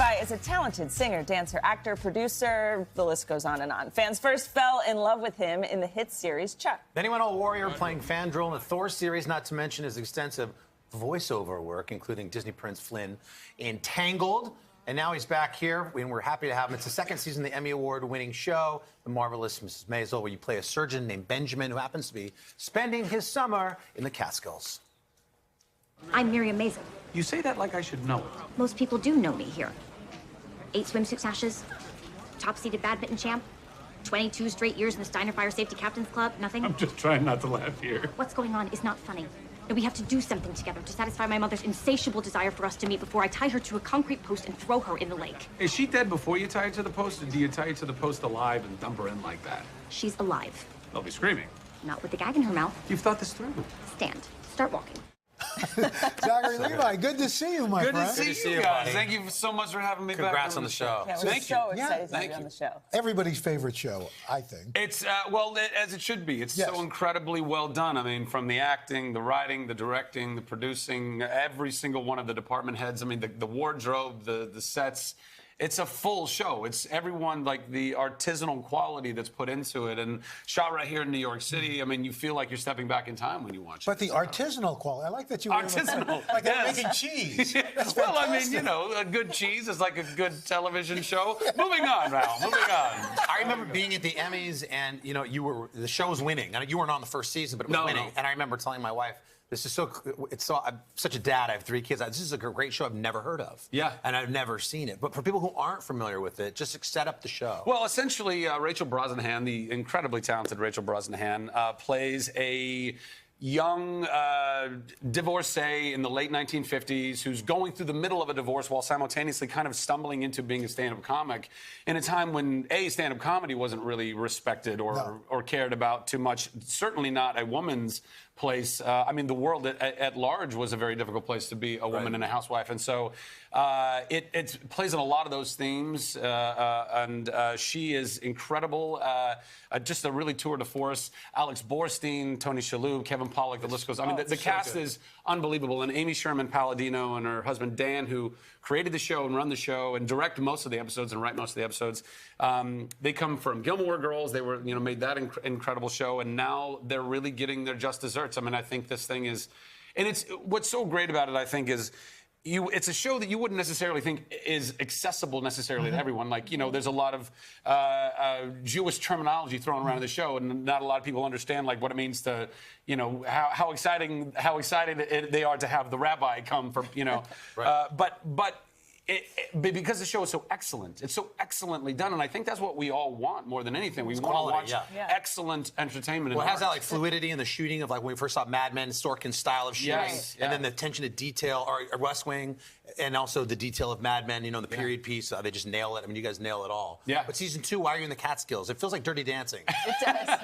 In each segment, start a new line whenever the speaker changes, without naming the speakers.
Levi is a talented singer, dancer, actor, producer. The list goes on and on. Fans first fell in love with him in the hit series Chuck.
Then he went all warrior, playing Fandral in the Thor series, not to mention his extensive voiceover work, including Disney Prince Flynn in Tangled. And now he's back here, and we're happy to have him. It's the second season of the Emmy Award-winning show, The Marvelous Mrs. Maisel, where you play a surgeon named Benjamin who happens to be spending his summer in the Catskills.
I'm Miriam Maisel.
You say that like I should know it.
Most people do know me here. 8 swimsuit sashes, top-seeded badminton champ, 22 straight years in the Steiner Fire Safety Captains Club, nothing.
I'm just trying not to laugh here.
What's going on is not funny. And we have to do something together to satisfy my mother's insatiable desire for us to meet before I tie her to a concrete post and throw her in the lake.
Is she dead before you tie her to the post, or do you tie her to the post alive and dump her in like that?
She's alive.
They'll be screaming.
Not with the gag in her mouth.
You've thought this through.
Stand. Start walking.
Zachary Levi, good to see you, my friend.
Good to see you guys. Thank you so much for having me back.
Congrats on the show.
Yeah, we're so excited to be on the show.
Everybody's favorite show, I think.
It's, well, as it should be. It's
Yes.
so incredibly well done. I mean, from the acting, the writing, the directing, the producing, every single one of the department heads. I mean, the wardrobe, the sets. It's a full show. It's everyone, like the artisanal quality that's put into it, and shot right here in New York City. I mean, you feel like you're stepping back in time when you watch
But
it.
the artisanal quality, I like that you were
Artisanal,
like they're
yes.
making cheese. That's
Well, I mean,
fantastic.
you know, a good cheese is like a good television show. Moving on, Val. Moving on.
I remember being at the Emmys, and the show was winning. You weren't on the first season, but it was winning.
No.
And I remember telling my wife, "This is I'm such a dad. I have 3 kids. This is a great show I've never heard of.
Yeah.
And I've never seen it. But for people who aren't familiar with it, just set up the show."
Well, essentially, Rachel Brosnahan, the incredibly talented Rachel Brosnahan, plays a young divorcee in the late 1950s who's going through the middle of a divorce while simultaneously kind of stumbling into being a stand-up comic in a time when stand-up comedy wasn't really respected or cared about too much. Certainly not a woman's place. I mean, the world at large was a very difficult place to be a woman and a housewife. And so it plays on a lot of those themes. And she is incredible. Just a really tour de force. Alex Borstein, Tony Shalhoub, Kevin Pollak, the list goes. I mean, the cast is unbelievable. And Amy Sherman Palladino and her husband Dan, who created the show and run the show and direct most of the episodes and write most of the episodes. They come from Gilmore Girls. They were, made that incredible show, and now they're really getting their just desserts. I mean, I think this thing is, and it's what's so great about it. I think is. It's a show that you wouldn't necessarily think is accessible necessarily to everyone. Like, there's a lot of Jewish terminology thrown around in the show, and not a lot of people understand like what it means to, how excited they are to have the rabbi come for,
Right.
But because the show is so excellent, it's so excellently done, and I think that's what we all want more than anything. We want
quality,
to watch excellent entertainment.
Well, it has that
art.
like fluidity in the shooting of like when we first saw Mad Men, Sorkin's style of shooting,
Yes,
and then the attention to detail, or West Wing, and also the detail of Mad Men. The period piece. They just nail it. I mean, you guys nail it all.
Yeah.
But season 2, why are you in the Catskills? It feels like Dirty Dancing.
It does.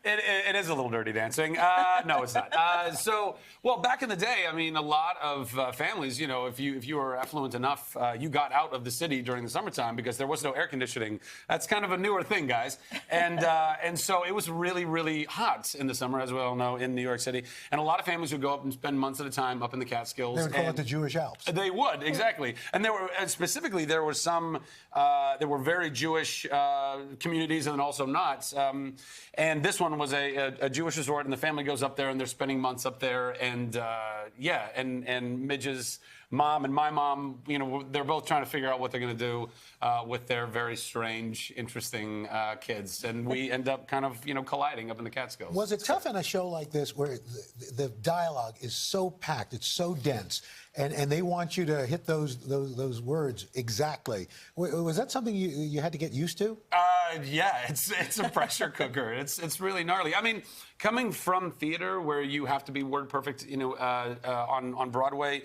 It is a little dirty dancing. No, it's not. Well, back in the day, I mean, a lot of families, if you were affluent enough, you got out of the city during the summertime because there was no air conditioning. That's kind of a newer thing, guys. And so it was really, really hot in the summer, as we all know, in New York City. And a lot of families would go up and spend months at a time up in the Catskills.
They would call it the Jewish Alps.
They would, exactly. And there were, specifically, there were some, there were very Jewish communities and also not. And this one was a Jewish resort, and the family goes up there, and they're spending months up there. And, and Midge's mom and my mom, they're both trying to figure out what they're going to do with their very strange, interesting kids. And we end up kind of, colliding up in the Catskills.
Was it tough in a show like this where the dialogue is so packed, it's so dense, and they want you to hit those words exactly? Was that something you had to get used to?
Yeah, it's a pressure cooker. It's really gnarly. I mean, coming from theater where you have to be word perfect, on Broadway,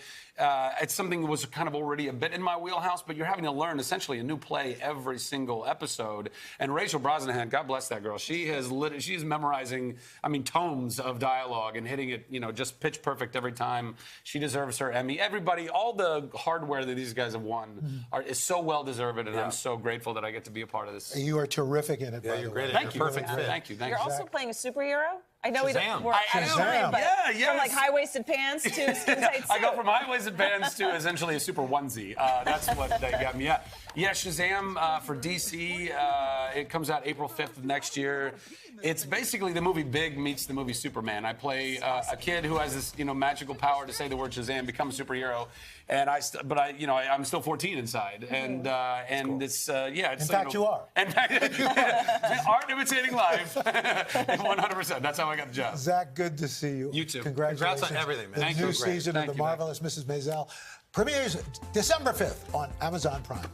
it's something that was kind of already a bit in my wheelhouse. But you're having to learn essentially a new play every single episode. And Rachel Brosnahan, God bless that girl, she's memorizing, tomes of dialogue and hitting it, just pitch perfect every time. She deserves her Emmy. Everybody, all the hardware that these guys have won is so well deserved, and I'm so grateful that I get to be a part of this.
You are terrific in it.
Yeah, you're great.
Thank you.
Perfect fit.
Thank you.
You're also playing a superhero? I know we
Shazam.
don't. We're out of
Shazam.
time, but
Yeah, yes.
from like high-waisted pants to skin-tight suit.
I go from high-waisted pants to essentially a super onesie. That's what they got me at. Yeah, Shazam for DC. It comes out April 5th of next year. It's basically the movie Big meets the movie Superman. I play a kid who has this, magical power to say the word Shazam, become a superhero, and I'm still 14 inside, and it's it's.
In fact, you are.
In fact, art imitating life, 100%. That's how I got the job.
Zach, good to see you.
You too.
Congratulations.
Congrats on everything, man.
The
Thank
new
you.
season
Thank
of The
you, man.
Marvelous Mrs. Maisel premieres December 5th on Amazon Prime.